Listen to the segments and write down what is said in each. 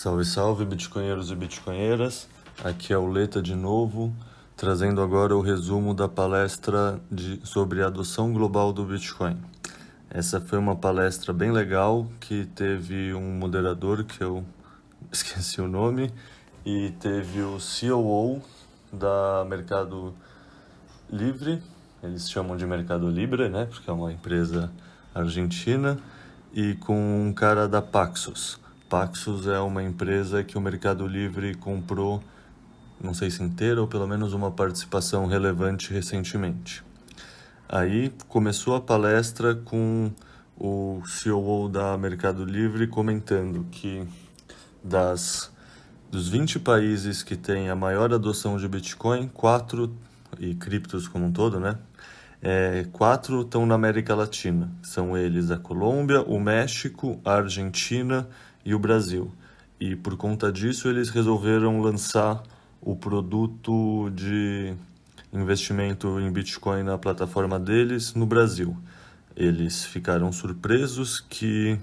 Salve, salve, bitcoinheiros e bitcoinheiras. Aqui é o Leta de novo, trazendo agora o resumo da palestra sobre a adoção global do Bitcoin. Essa foi uma palestra bem legal, que teve um moderador que eu esqueci o nome, e teve o COO da Mercado Livre, eles chamam de Mercado Libre, né, porque é uma empresa argentina, e com um cara da Paxos. Paxos é uma empresa que o Mercado Livre comprou, não sei se inteira ou pelo menos uma participação relevante recentemente. Aí começou a palestra com o COO da Mercado Livre comentando que dos 20 países que têm a maior adoção de Bitcoin, 4, e criptos como um todo, né? 4 estão na América Latina. São eles a Colômbia, o México, a Argentina e o Brasil. E por conta disso eles resolveram lançar o produto de investimento em Bitcoin na plataforma deles no Brasil. Eles ficaram surpresos que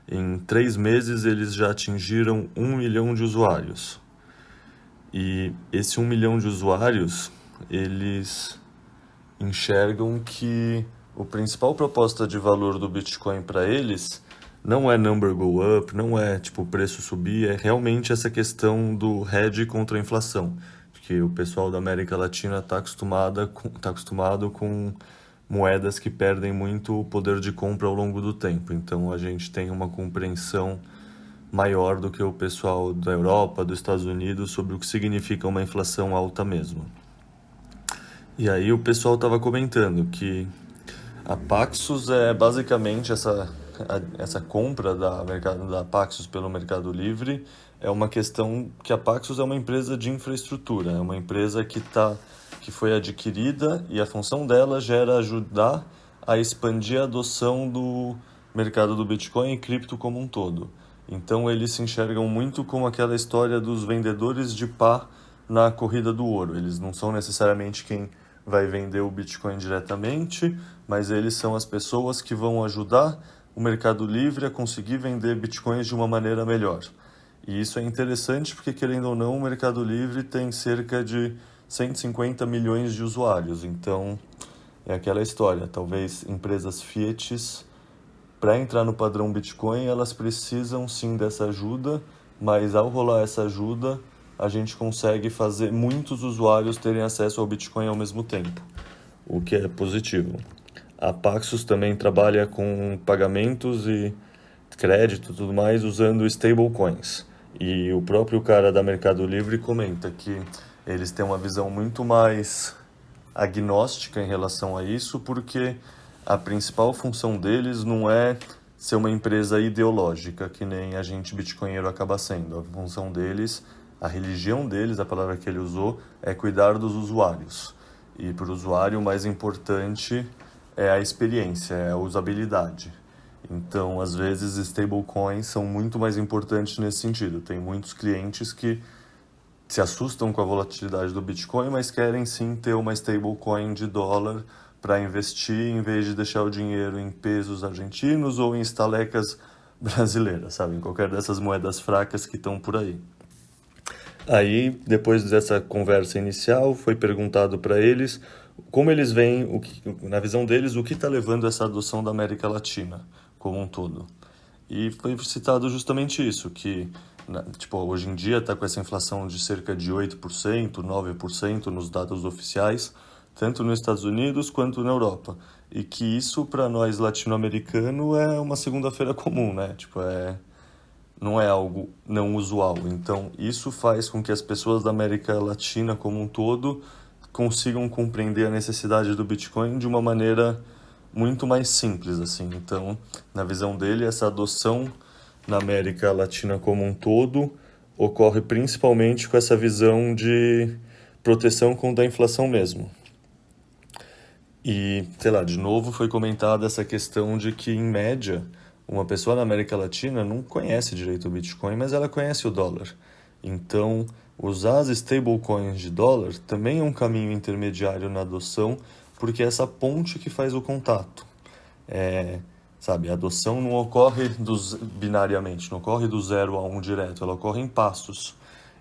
em 3 meses eles já atingiram 1 milhão de usuários. E esse 1 milhão de usuários, eles enxergam que a principal proposta de valor do Bitcoin para eles não é number go up, não é tipo o preço subir, é realmente essa questão do hedge contra a inflação. Porque o pessoal da América Latina está acostumado com moedas que perdem muito o poder de compra ao longo do tempo. Então a gente tem uma compreensão maior do que o pessoal da Europa, dos Estados Unidos, sobre o que significa uma inflação alta mesmo. E aí o pessoal estava comentando que a Paxos é basicamente essa compra da Paxos pelo Mercado Livre é uma questão que a Paxos é uma empresa de infraestrutura, é uma empresa que foi adquirida e a função dela já era ajudar a expandir a adoção do mercado do Bitcoin e cripto como um todo. Então eles se enxergam muito como aquela história dos vendedores de pá na corrida do ouro. Eles não são necessariamente quem vai vender o Bitcoin diretamente, mas eles são as pessoas que vão ajudar o Mercado Livre a conseguir vender Bitcoins de uma maneira melhor. E isso é interessante porque, querendo ou não, o Mercado Livre tem cerca de 150 milhões de usuários. Então, é aquela história. Talvez empresas fiat, para entrar no padrão Bitcoin, elas precisam sim dessa ajuda, mas ao rolar essa ajuda, a gente consegue fazer muitos usuários terem acesso ao Bitcoin ao mesmo tempo, o que é positivo. A Paxos também trabalha com pagamentos e crédito e tudo mais usando stablecoins. E o próprio cara da Mercado Livre comenta que eles têm uma visão muito mais agnóstica em relação a isso, porque a principal função deles não é ser uma empresa ideológica, que nem a gente bitcoinheiro acaba sendo. A função deles, a religião deles, a palavra que ele usou, é cuidar dos usuários. E para o usuário o mais importante é a experiência, é a usabilidade. Então, às vezes, stablecoins são muito mais importantes nesse sentido. Tem muitos clientes que se assustam com a volatilidade do Bitcoin, mas querem sim ter uma stablecoin de dólar para investir, em vez de deixar o dinheiro em pesos argentinos ou em estalecas brasileiras, sabe? Em qualquer dessas moedas fracas que estão por aí. Aí, depois dessa conversa inicial, foi perguntado para eles como eles veem, na visão deles, o que está levando essa adoção da América Latina como um todo. E foi citado justamente isso, que hoje em dia está com essa inflação de cerca de 8%, 9% nos dados oficiais, tanto nos Estados Unidos quanto na Europa. E que isso, para nós latino-americanos, é uma segunda-feira comum, né? Não é algo não usual. Então, isso faz com que as pessoas da América Latina como um todo consigam compreender a necessidade do Bitcoin de uma maneira muito mais simples, assim. Então, na visão dele, essa adoção na América Latina como um todo ocorre principalmente com essa visão de proteção contra a inflação mesmo. E, de novo foi comentada essa questão de que, em média, uma pessoa na América Latina não conhece direito o Bitcoin, mas ela conhece o dólar. Então, usar as stablecoins de dólar também é um caminho intermediário na adoção, porque é essa ponte que faz o contato. sabe? A adoção não ocorre binariamente, não ocorre do 0 a 1 direto, ela ocorre em passos.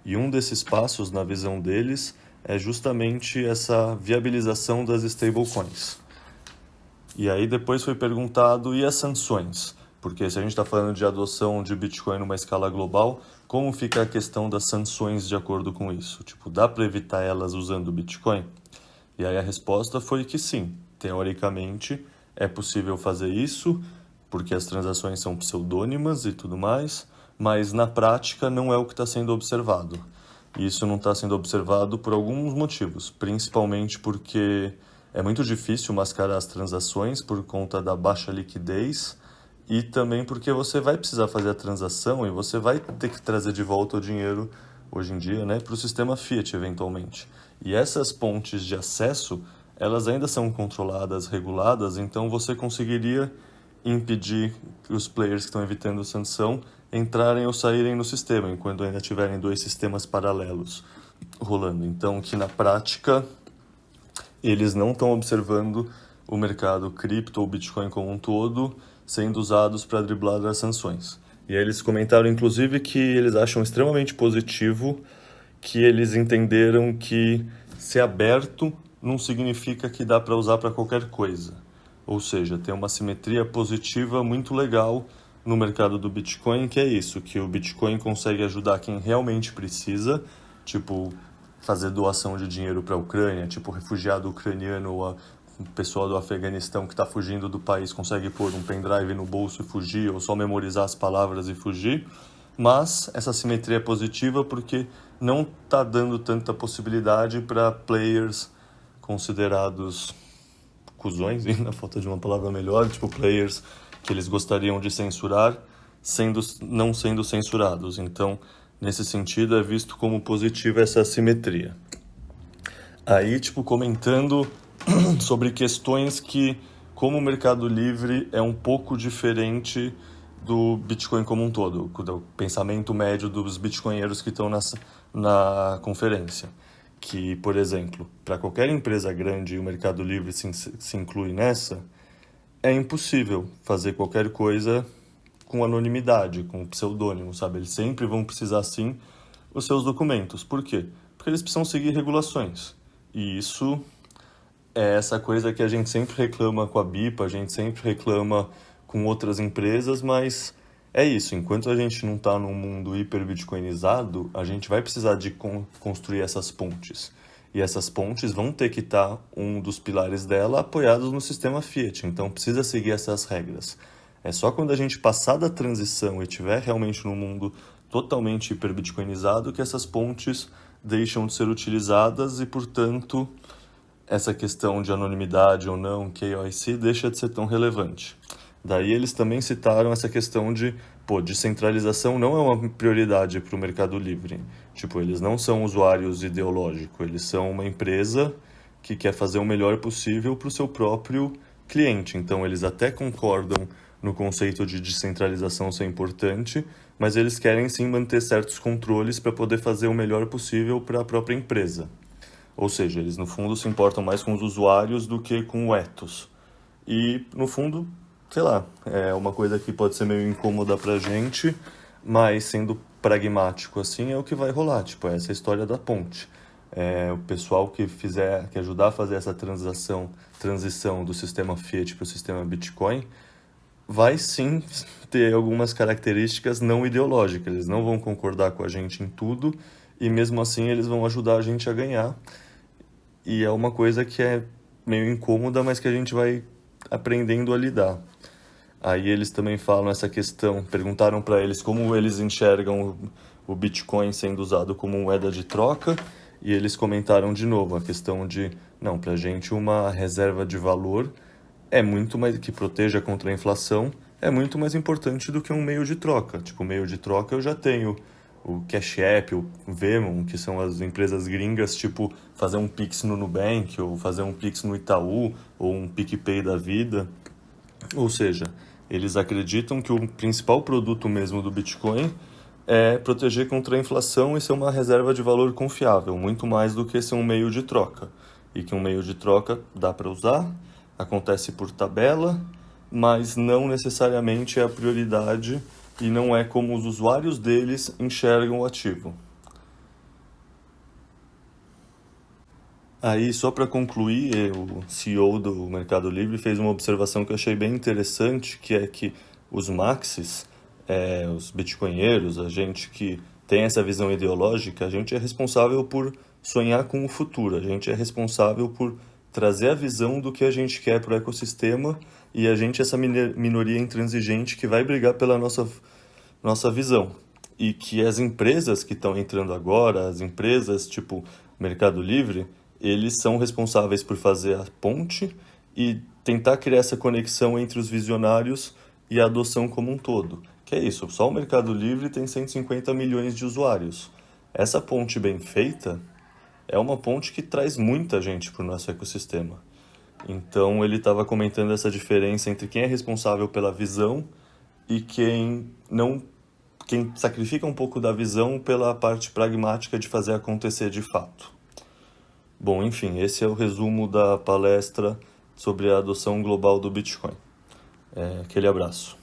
E um desses passos, na visão deles, é justamente essa viabilização das stablecoins. E aí depois foi perguntado, e as sanções? Porque se a gente está falando de adoção de Bitcoin numa escala global, como fica a questão das sanções de acordo com isso? Tipo, dá para evitar elas usando o Bitcoin? E aí a resposta foi que sim, teoricamente é possível fazer isso, porque as transações são pseudônimas e tudo mais, mas na prática não é o que está sendo observado. E isso não está sendo observado por alguns motivos, principalmente porque é muito difícil mascarar as transações por conta da baixa liquidez e também porque você vai precisar fazer a transação e você vai ter que trazer de volta o dinheiro, hoje em dia, né, para o sistema Fiat, eventualmente. E essas pontes de acesso, elas ainda são controladas, reguladas, então você conseguiria impedir que os players que estão evitando sanção entrarem ou saírem no sistema, enquanto ainda tiverem dois sistemas paralelos rolando. Então, que na prática, eles não estão observando o mercado cripto ou Bitcoin como um todo sendo usados para driblar as sanções. E aí eles comentaram, inclusive, que eles acham extremamente positivo que eles entenderam que ser aberto não significa que dá para usar para qualquer coisa. Ou seja, tem uma simetria positiva muito legal no mercado do Bitcoin, que é isso, que o Bitcoin consegue ajudar quem realmente precisa, tipo fazer doação de dinheiro para a Ucrânia, tipo refugiado ucraniano ou o pessoal do Afeganistão que está fugindo do país consegue pôr um pendrive no bolso e fugir, ou só memorizar as palavras e fugir. Mas essa simetria é positiva porque não está dando tanta possibilidade para players considerados cuzões, na falta de uma palavra melhor, tipo players que eles gostariam de censurar, não sendo censurados. Então, nesse sentido, é visto como positiva essa assimetria. Aí, tipo, comentando sobre questões que, como o Mercado Livre é um pouco diferente do Bitcoin como um todo, do pensamento médio dos bitcoinheiros que estão na conferência. Que, por exemplo, para qualquer empresa grande, e o Mercado Livre se inclui nessa, é impossível fazer qualquer coisa com anonimidade, com pseudônimo, sabe? Eles sempre vão precisar, sim, os seus documentos. Por quê? Porque eles precisam seguir regulações. E isso é essa coisa que a gente sempre reclama com a BIPA, a gente sempre reclama com outras empresas, mas é isso. Enquanto a gente não está num mundo hiper-bitcoinizado, a gente vai precisar de construir essas pontes. E essas pontes vão ter que estar, um dos pilares dela, apoiados no sistema Fiat. Então precisa seguir essas regras. É só quando a gente passar da transição e estiver realmente num mundo totalmente hiper-bitcoinizado que essas pontes deixam de ser utilizadas e, portanto, essa questão de anonimidade ou não, KYC, deixa de ser tão relevante. Daí eles também citaram essa questão de, descentralização não é uma prioridade para o Mercado Livre. Tipo, eles não são usuários ideológicos, eles são uma empresa que quer fazer o melhor possível para o seu próprio cliente. Então, eles até concordam no conceito de descentralização ser importante, mas eles querem sim manter certos controles para poder fazer o melhor possível para a própria empresa. Ou seja, eles no fundo se importam mais com os usuários do que com o ethos. E no fundo, sei lá, é uma coisa que pode ser meio incômoda pra gente, mas sendo pragmático assim é o que vai rolar, tipo, essa história da ponte. O pessoal que ajudar a fazer essa transição do sistema Fiat para o sistema Bitcoin, vai sim ter algumas características não ideológicas. Eles não vão concordar com a gente em tudo e mesmo assim eles vão ajudar a gente a ganhar. E é uma coisa que é meio incômoda, mas que a gente vai aprendendo a lidar. Aí eles também falam essa questão, perguntaram para eles como eles enxergam o Bitcoin sendo usado como moeda de troca, e eles comentaram de novo a questão de, não, para a gente uma reserva de valor é muito mais, que proteja contra a inflação, é muito mais importante do que um meio de troca. Tipo, meio de troca eu já tenho o Cash App, o Venmo, que são as empresas gringas, tipo, fazer um Pix no Nubank, ou fazer um Pix no Itaú, ou um PicPay da vida. Ou seja, eles acreditam que o principal produto mesmo do Bitcoin é proteger contra a inflação e ser uma reserva de valor confiável, muito mais do que ser um meio de troca. E que um meio de troca dá para usar, acontece por tabela, mas não necessariamente é a prioridade e não é como os usuários deles enxergam o ativo. Aí, só para concluir, o CEO do Mercado Livre fez uma observação que eu achei bem interessante, que é que os maxis, os bitcoinheiros, a gente que tem essa visão ideológica, a gente é responsável por sonhar com o futuro, a gente é responsável por trazer a visão do que a gente quer para o ecossistema e a gente é essa minoria intransigente que vai brigar pela nossa visão. E que as empresas que estão entrando agora, as empresas tipo Mercado Livre, eles são responsáveis por fazer a ponte e tentar criar essa conexão entre os visionários e a adoção como um todo. Que é isso, só o Mercado Livre tem 150 milhões de usuários. Essa ponte bem feita é uma ponte que traz muita gente para o nosso ecossistema. Então ele estava comentando essa diferença entre quem é responsável pela visão e quem não, quem sacrifica um pouco da visão pela parte pragmática de fazer acontecer de fato. Bom, enfim, esse é o resumo da palestra sobre a adoção global do Bitcoin. Aquele abraço.